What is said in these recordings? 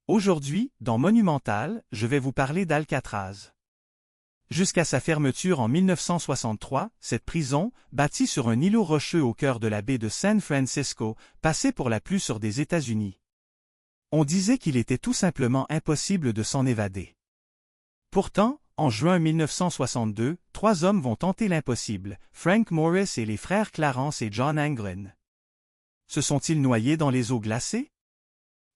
Aujourd'hui, dans Monumental, je vais vous parler d'Alcatraz. Jusqu'à sa fermeture en 1963, cette prison, bâtie sur un îlot rocheux au cœur de la baie de San Francisco, passait pour la plus sûre des États-Unis. On disait qu'il était tout simplement impossible de s'en évader. Pourtant, en juin 1962, 3 hommes vont tenter l'impossible, Frank Morris et les frères Clarence et John Angren. Se sont-ils noyés dans les eaux glacées?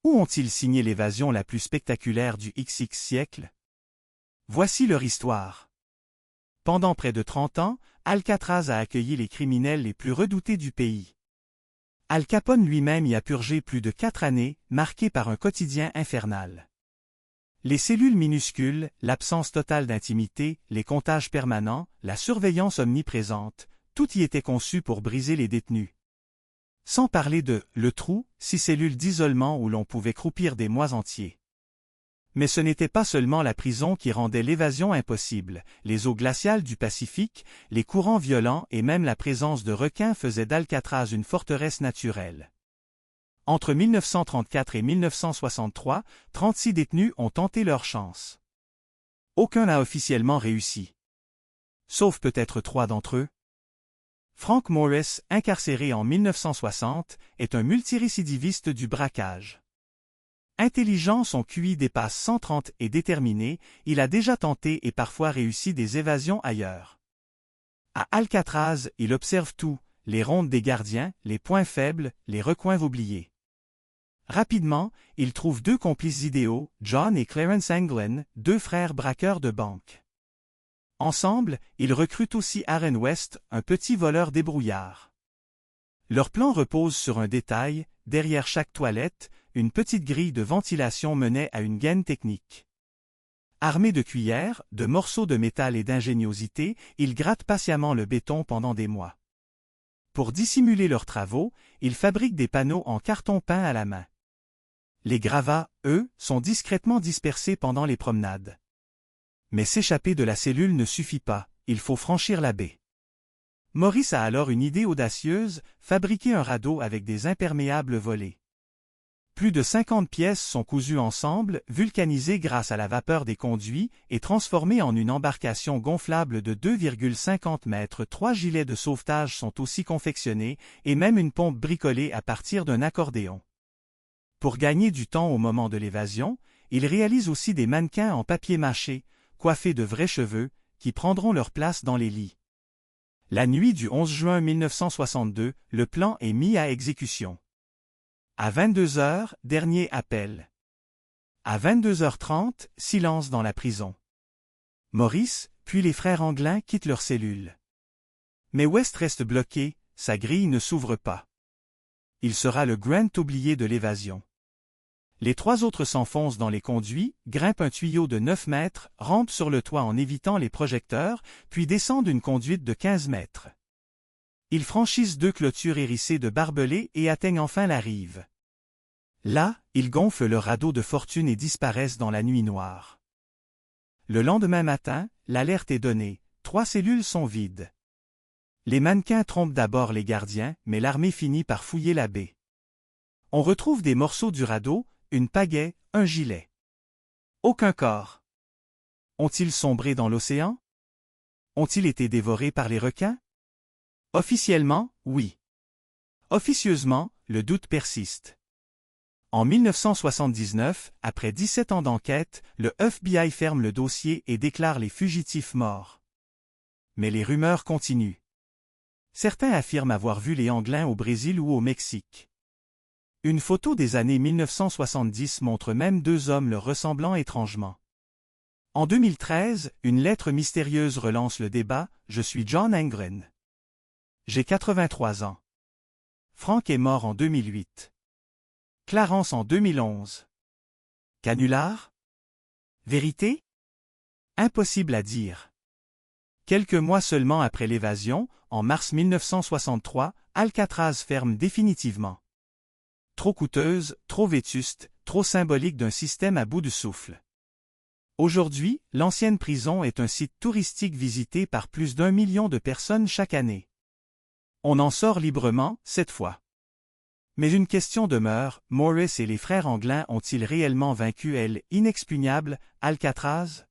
Ou ont-ils signé l'évasion la plus spectaculaire du XX siècle? Voici leur histoire. Pendant près de 30 ans, Alcatraz a accueilli les criminels les plus redoutés du pays. Al Capone lui-même y a purgé plus de 4 années, marquées par un quotidien infernal. Les cellules minuscules, l'absence totale d'intimité, les comptages permanents, la surveillance omniprésente, tout y était conçu pour briser les détenus. Sans parler de « le trou », 6 cellules d'isolement où l'on pouvait croupir des mois entiers. Mais ce n'était pas seulement la prison qui rendait l'évasion impossible, les eaux glaciales du Pacifique, les courants violents et même la présence de requins faisaient d'Alcatraz une forteresse naturelle. Entre 1934 et 1963, 36 détenus ont tenté leur chance. Aucun n'a officiellement réussi. Sauf peut-être 3 d'entre eux. Frank Morris, incarcéré en 1960, est un multirécidiviste du braquage. Intelligent, son QI dépasse 130 et déterminé, il a déjà tenté et parfois réussi des évasions ailleurs. À Alcatraz, il observe tout, les rondes des gardiens, les points faibles, les recoins oubliés. Rapidement, il trouve 2 complices idéaux, John et Clarence Angren, 2 frères braqueurs de banque. Ensemble, ils recrutent aussi Aaron West, un petit voleur débrouillard. Leur plan repose sur un détail, derrière chaque toilette, une petite grille de ventilation menait à une gaine technique. Armés de cuillères, de morceaux de métal et d'ingéniosité, ils grattent patiemment le béton pendant des mois. Pour dissimuler leurs travaux, ils fabriquent des panneaux en carton peint à la main. Les gravats, eux, sont discrètement dispersés pendant les promenades. Mais s'échapper de la cellule ne suffit pas, il faut franchir la baie. Morris a alors une idée audacieuse, fabriquer un radeau avec des imperméables volés. Plus de 50 pièces sont cousues ensemble, vulcanisées grâce à la vapeur des conduits et transformées en une embarcation gonflable de 2,50 mètres. 3 gilets de sauvetage sont aussi confectionnés et même une pompe bricolée à partir d'un accordéon. Pour gagner du temps au moment de l'évasion, il réalise aussi des mannequins en papier mâché, coiffés de vrais cheveux, qui prendront leur place dans les lits. La nuit du 11 juin 1962, le plan est mis à exécution. À 22h, dernier appel. À 22h30, silence dans la prison. Morris, puis les frères Angren quittent leur cellule. Mais West reste bloqué, sa grille ne s'ouvre pas. Il sera le grand oublié de l'évasion. Les 3 autres s'enfoncent dans les conduits, grimpent un tuyau de 9 mètres, rampent sur le toit en évitant les projecteurs, puis descendent une conduite de 15 mètres. Ils franchissent 2 clôtures hérissées de barbelés et atteignent enfin la rive. Là, ils gonflent leur radeau de fortune et disparaissent dans la nuit noire. Le lendemain matin, l'alerte est donnée, 3 cellules sont vides. Les mannequins trompent d'abord les gardiens, mais l'armée finit par fouiller la baie. On retrouve des morceaux du radeau, une pagaie, un gilet. Aucun corps. Ont-ils sombré dans l'océan? Ont-ils été dévorés par les requins? Officiellement, oui. Officieusement, le doute persiste. En 1979, après 17 ans d'enquête, le FBI ferme le dossier et déclare les fugitifs morts. Mais les rumeurs continuent. Certains affirment avoir vu les Angren au Brésil ou au Mexique. Une photo des années 1970 montre même 2 hommes leur ressemblant étrangement. En 2013, une lettre mystérieuse relance le débat, « Je suis John Angren. J'ai 83 ans. » Frank est mort en 2008. Clarence en 2011. Canular? Vérité? Impossible à dire. Quelques mois seulement après l'évasion, en mars 1963, Alcatraz ferme définitivement. Trop coûteuse, trop vétuste, trop symbolique d'un système à bout de souffle. Aujourd'hui, l'ancienne prison est un site touristique visité par plus d'1 million de personnes chaque année. On en sort librement, cette fois. Mais une question demeure, Morris et les frères Anglin ont-ils réellement vaincu l'inexpugnable Alcatraz?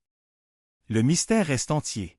Le mystère reste entier.